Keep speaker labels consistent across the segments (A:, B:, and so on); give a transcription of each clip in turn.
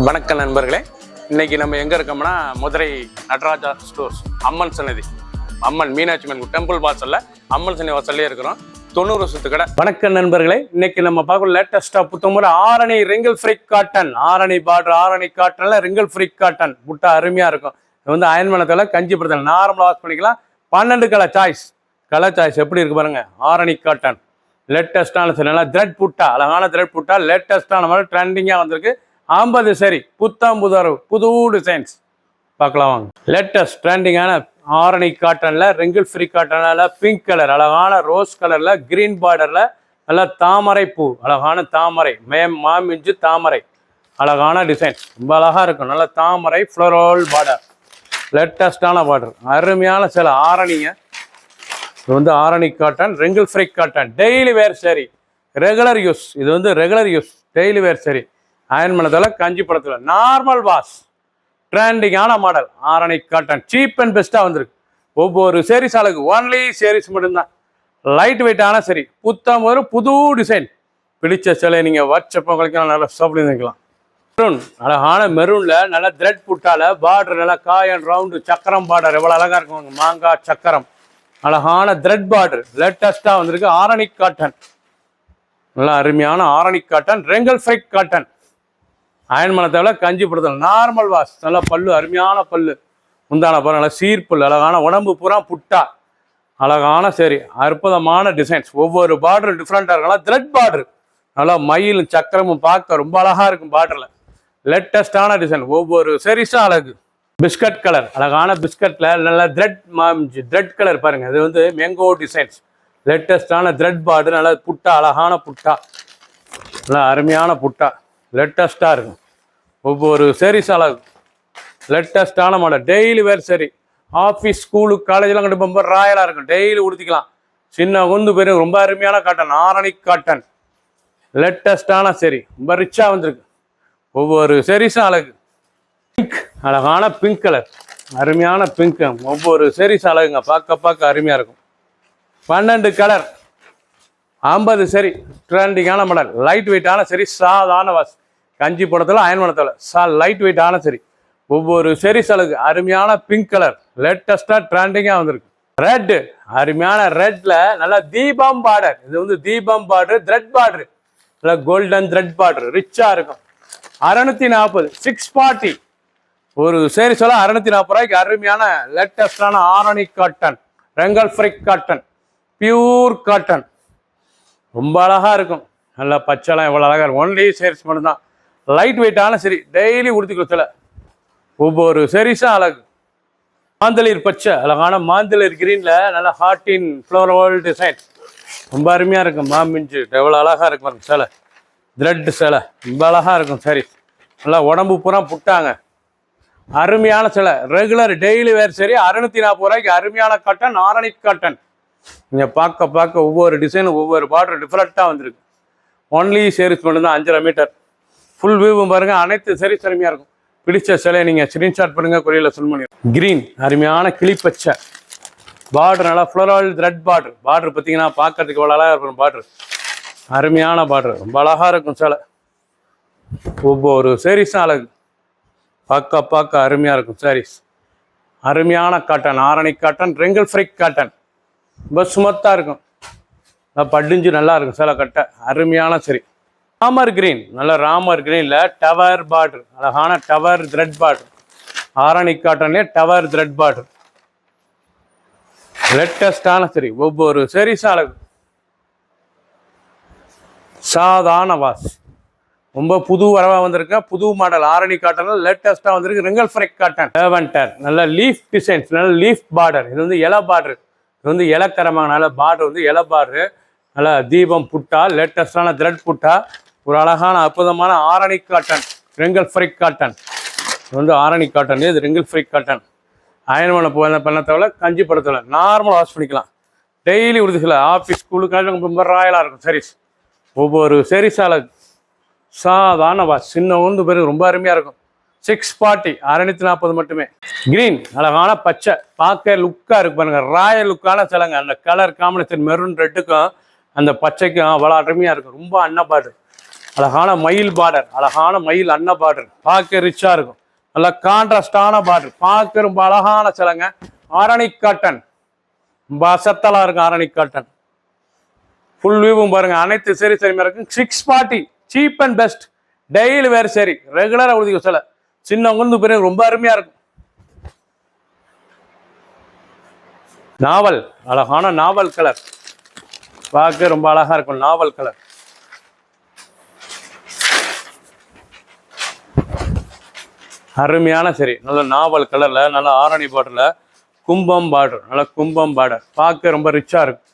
A: வணக்கம் நண்பர்களே, இன்னைக்கு நம்ம எங்க இருக்கோம்னா மதுரை நடராஜா ஸ்டோர்ஸ் அம்மன் சன்னதி, அம்மன் மீனாட்சி அம்மன் டெம்பிள் வாசல்ல அம்மன் சன்னதி வாசல்லே இருக்கிறோம். 90 வருஷத்து கடை. வணக்கம் நண்பர்களே, இன்னைக்கு நம்ம பார்க்க லேட்டஸ்டா புத்தமுறை Arani wrinkle free cotton, Arani border Arani காட்டன்ல ரிங்கிள் ஃப்ரீ காட்டன் புட்டா அருமையா இருக்கும். இது வந்து அயன்மனத்தில் கஞ்சிபுரத்தில் நார்மலாக வாஷ் பண்ணிக்கலாம். 12 கலர் சாய்ஸ் எப்படி இருக்கு பாருங்க. ஆரணி காட்டன் லேட்டஸ்டான சரி, நல்லா த்ரெட் புட்டா, அழகான த்ரெட் புட்டா, லேட்டஸ்டான மாதிரி ட்ரெண்டிங்காக வந்திருக்கு. 50 சரி, புத்தாம் புது டிசைன்ஸ் பார்க்கலாம் வாங்க. லேட்டஸ்ட் ட்ரெண்டிங்கான ஆரணி காட்டன்ல ரிங்கிள் ஃப்ரீ காட்டன்ல பிங்க் கலர், அழகான ரோஸ் கலர்ல கிரீன் பார்டர்ல நல்லா தாமரை பூ, அழகான தாமரை மாமிஞ்சு தாமரை, அழகான டிசைன் ரொம்ப அழகா இருக்கும். நல்ல தாமரை ஃப்ளோரல் பார்டர், லேட்டஸ்டான பார்டர், அருமையான சில ஆரணிங்க. இது வந்து Arani cotton wrinkle free cotton, daily வேர் சரி, ரெகுலர் யூஸ். இது வந்து ரெகுலர் யூஸ், டெய்லி வேர் சரி, அயன்மனத்தில் காஞ்சிபுரத்தில் நார்மல் வாஷ், ட்ரெண்டிங்கான model Arani cotton, cheap and பெஸ்ட்டாக வந்திருக்கு. ஒவ்வொரு சேரீஸ் அழகு, ஒன்லி சேரீஸ் மட்டும்தான், லைட் வெயிட்டான சரி, புத்தம் ஒரு புது டிசைன். பிடிச்ச சிலை நீங்கள் வாட்ஸ்அப்பை கழிக்கலாம், நல்லா சாப்பிட்டு இருக்கலாம். மெரூன், அழகான மெரூனில் நல்லா த்ரெட் புட்டால பார்டர், நல்லா காயன் ரவுண்டு சக்கரம் பார்டர், எவ்வளோ அழகாக இருக்கும். மாங்காய் சக்கரம், அழகான த்ரெட் பார்டர், லேட்டஸ்ட்டாக வந்திருக்கு. ஆரணி காட்டன், நல்லா அருமையான Arani cotton wrinkle free cotton, அயன்மனத்தை காஞ்சிபுரத்தில் நார்மல் வாஷ், நல்லா பல்லு, அருமையான பல்லு, முந்தான பாரு, நல்லா சீர்பல், அழகான உடம்பு பூரா புட்டா, அழகான சரி, அற்புதமான டிசைன்ஸ். ஒவ்வொரு பார்டரும் டிஃப்ரெண்ட்டாக இருக்கலாம். த்ரெட் பார்டர், நல்லா மயிலும் சக்கரமும் பார்க்க ரொம்ப அழகாக இருக்கும். பார்டரில் லேட்டஸ்டான டிசைன், ஒவ்வொரு சரிஸும் அழகு. பிஸ்கட் கலர், அழகான பிஸ்கட்டில் நல்லா த்ரெட் கலர் பாருங்கள். இது வந்து மேங்கோ டிசைன்ஸ், லேட்டஸ்டான த்ரெட் பார்டர், நல்லா புட்டா, அழகான புட்டா, நல்லா அருமையான புட்டா, லேட்டஸ்ட்டாக இருக்கும். ஒவ்வொரு சரிஸ் அழகு, லேட்டஸ்டான மாடல், டெய்லி வேர் சரி, ஆஃபீஸ் ஸ்கூலுக்கு காலேஜெலாம் கண்டு ரொம்ப ராயலாக இருக்கும், டெய்லி உடுத்திக்கலாம். சின்ன குந்து பேர் ரொம்ப அருமையான காட்டன், ஆரணி காட்டன், லேட்டஸ்டான சரி, ரொம்ப ரிச்சாக வந்திருக்கு. ஒவ்வொரு சரிஸும் அழகு. பிங்க், அழகான பிங்க் கலர், அருமையான பிங்க், ஒவ்வொரு சரிஸ் அழகுங்க, பார்க்க அருமையாக இருக்கும். 12 கலர், 50 சரி, ட்ரெண்டிங்கான மாடல், லைட் வெயிட்டான சரி, சாதாரண வாஷ், காஞ்சிபுரத்தில் அயன்மனத்தில் லைட் வெயிட்டான சரி, ஒவ்வொரு சரிஸ் அழகு. அருமையான பிங்க் கலர், லேட்டஸ்டாக ட்ரெண்டிங்காக வந்திருக்கு. ரெட், அருமையான ரெட்ல நல்லா தீபம் பார்டர், இது வந்து தீபம் பார்டர், த்ரெட் பார்டர், நல்லா கோல்டன் த்ரெட் பார்டர், ரிச்சாக இருக்கும். 640 640 ஒரு சரி சொல்ல 640 ரூபாய்க்கு அருமையான லேட்டஸ்டான Arani cotton wrinkle free cotton, pure cotton, ரொம்ப அழகா இருக்கும். நல்லா பச்சைலாம் எவ்வளோ அழகா இருக்கும். ஒன்லி சேரீஸ் மட்டும்தான், லைட் வெயிட்டான சரி, டெய்லி உடுத்திக்கோ சில. ஒவ்வொரு சரிஸும் அழகு. மாந்தளிர் பச்சை, அழகான மாந்தளிர் கிரீன்ல நல்லா ஹார்டின் ஃப்ளோரல் டிசைன், ரொம்ப அருமையா இருக்கும். மாமிஞ்சு எவ்வளோ அழகா இருக்கும் பாருங்க. சிலை த்ரெட் சிலை ரொம்ப அழகா இருக்கும். சரி, நல்லா உடம்பு பூரா புட்டாங்க, அருமையான சிலை, ரெகுலர் டெய்லி வேர் சரி, 640 ரூபாய்க்கு அருமையான காட்டன் ஆரணி காட்டன். நீங்கள் பார்க்க ஒவ்வொரு டிசைனும் ஒவ்வொரு பார்டர் டிஃப்ரெண்ட்டாக வந்திருக்கு. ஒன்லி சேரீஸ் மட்டும்தான், 5.5 மீட்டர் ஃபுல் வியூவும் பாருங்கள். அனைத்து சேரீஸ் அருமையாக இருக்கும். பிடிச்ச சிலையை நீங்கள் ஸ்க்ரீன்ஷாட் பண்ணுங்கள், கொரியரில் சென்ட் பண்ணி. கிரீன், அருமையான கிளிப்பச்சை பார்டர், நல்லா ஃப்ளோரல் த்ரெட் பார்டர், பார்டர் பார்த்தீங்கன்னா பார்க்கறதுக்கு எவ்வளோ அழகாக இருக்கும். பார்டர் அருமையான பார்டர், ரொம்ப அழகாக இருக்கும் சிலை. ஒவ்வொரு சேரீஸும் அழகு, பார்க்க அருமையாக இருக்கும். சாரீஸ் அருமையான cotton Arani cotton wrinkle free cotton, ரொம்ப சுமத்தாக இருக்கும், படிஞ்சு நல்லா இருக்கும். சில கட்டை அருமையான சரி. ராமர் கிரீன், நல்ல ராமர் கிரீனில் டவர் பார்டர், அழகான டவர் த்ரெட் பார்டர், ஆரணி காட்டன்லேயே டவர் த்ரெட் பார்டர், லேட்டஸ்டான சரி, ஒவ்வொரு சரிஸும் அழகு. சாதாரண வாஷ், ரொம்ப புது வரவாக வந்திருக்கு. புது மாடல் ஆரணி காட்டன் லேட்டஸ்ட்டாக வந்திருக்கு. ரிங்கிள் ஃப்ரீ காட்டன் லேவண்டர், நல்ல லீஃப் டிசைன்ஸ், நல்ல லீஃப் பார்டர், இது வந்து இலை பார்டர், இது வந்து இலக்கரமாக நல்ல பார்டர், வந்து இலை பார்டரு, நல்லா தீபம் புட்டா, லேட்டஸ்டான த்ரெட் புட்டா, ஒரு அழகான அற்புதமான Arani cotton wrinkle free cotton. இது வந்து ஆரணி காட்டன், இது ரிங்கிள் ஃப்ரீ காட்டன். அயன்மனை பண்ணத்தவிர காஞ்சிபுரத்தில் நார்மல் வாஷ் பண்ணிக்கலாம், டெய்லி உடுத்துக்கல. ஆஃபீஸ் ஸ்கூலுக்கு ரொம்ப ராயலாக இருக்கும் சாரீஸ். ஒவ்வொரு சாரீஸ் அழகு, சாதாரண வாஷ், சின்ன ஒன்று பேர் ரொம்ப அருமையாக இருக்கும். 640 640 மட்டுமே. கிரீன், அழகான பச்சை, பார்க்க லுக்காக இருக்கு பாருங்க, ராயல் லுக்கான சிலைங்க. அந்த கலர் காம்பினேஷன் மெரூன் ரெட்டுக்கும் அந்த பச்சைக்கும் அவ்வளோ அருமையாக இருக்கும். ரொம்ப அன்னப்பாடு, அழகான மயில் பார்டர், அழகான மயில் அன்ன பார்டர், பார்க்க ரிச்சா இருக்கும். நல்லா கான்ட்ராஸ்டான பார்டர், பார்க்க ரொம்ப அழகான சிலைங்க. ஆரணி காட்டன், ரொம்ப அசத்தலா இருக்கும். ஆரணி காட்டன் ஃபுல் வியூவும் பாருங்க. அனைத்து சரி சரிமா இருக்கும். 640 சீப் அண்ட் பெஸ்ட் டெய்லி வேறு சரி ரெகுலராக உறுதிக்க சிலை. சின்னவங்க பெரிய ரொம்ப அருமையா இருக்கும். நாவல், அழகான நாவல் கலர், பார்க்க ரொம்ப அழகா இருக்கும். நாவல் கலர் அருமையான சரி, நல்ல நாவல் கலர்ல, நல்ல ஆரணி பார்டர்ல கும்பம் பார்டர், நல்ல கும்பம் பார்டர், பார்க்க ரொம்ப ரிச்சா இருக்கும்.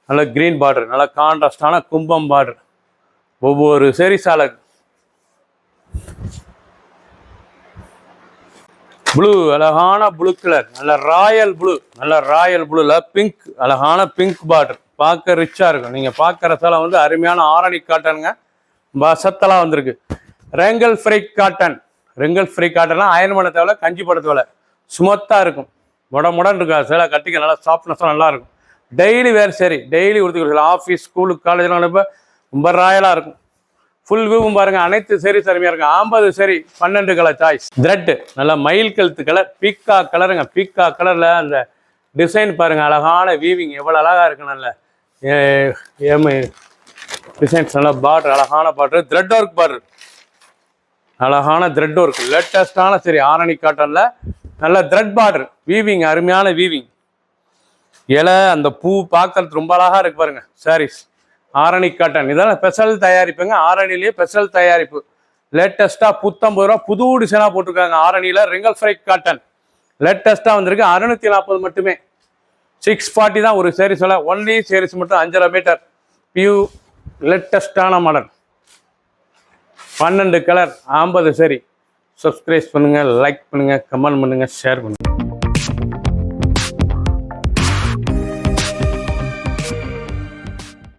A: நல்ல கிரீன் பார்டர், நல்ல கான்ட்ராஸ்டான கும்பம் பார்டர். ஒவ்வொரு சரி சாலை ப்ளூ, அழகான ப்ளூ கலர், நல்ல ராயல் ப்ளூ, நல்ல ராயல் ப்ளூல பிங்க், அழகான பிங்க் பார்டர், பார்க்க ரிச்சா இருக்கும். நீங்க பார்க்குற சேலை வந்து அருமையான ஆரணி காட்டனுங்க. சத்தலா வந்திருக்கு. ரெங்கல் ஃப்ரை காட்டன், ரெங்கல் ஃப்ரை காட்டன்லாம் அயன் பண்ண தேவை, கஞ்சி பட தேவை, சுமத்தா இருக்கும். முடன் இருக்கா சேலை, கட்டிக்க நல்லா சாஃப்ட்னஸாக நல்லா இருக்கும். டெய்லி வேறு சரி, டெய்லி உடுத்திக்கலாம். ஆஃபீஸ், ஸ்கூலுக்கு, காலேஜ்லாம் இப்போ ரொம்ப ராயலாக இருக்கும். ஃபுல் வியூவும் பாருங்க. அனைத்து சரி சரிமையாக இருக்கும். 50 சரி 12 கலர் சாய்ஸ். த்ரெட்டு நல்லா மயில் கழுத்து கலர், பீக்கா கலருங்க. பீக்கா கலரில் அந்த டிசைன் பாருங்க, அழகான வீவிங் எவ்வளோ அழகாக இருக்கு. நல்ல டிசைன்ஸ், நல்லா பார்டர், அழகான பார்டர், த்ரெட் ஒர்க் பார்டர், அழகான த்ரெட் ஒர்க், லேட்டஸ்டான சரி ஆரணி காட்டன்ல நல்ல த்ரெட் பார்டர், வீவிங் அருமையான வீவிங். இலை அந்த பூ பார்க்கறது ரொம்ப அழகா இருக்கு பாருங்க. சாரீஸ் ஆரணி காட்டன், இதெல்லாம் ஸ்பெஷல் தயாரிப்புங்க. ஆரணிலேயே ஸ்பெஷல் தயாரிப்பு. லேட்டஸ்டா 50 ரூபா புது டிசைனாக போட்டிருக்காங்க. ஆரணியில் ரெங்கல் ஃப்ரை காட்டன் லேட்டஸ்ட்டாக வந்திருக்கு. 640 மட்டுமே. 640 தான் ஒரு சேரீஸ். ஒன்லி சேரீஸ் மட்டும் 5.5 மீட்டர் பியூ லேட்டஸ்டான மாடல். 12 கலர் 50 சரி. சப்ஸ்கிரைப் பண்ணுங்க, லைக் பண்ணுங்க, கமெண்ட் பண்ணுங்க, ஷேர் பண்ணுங்க.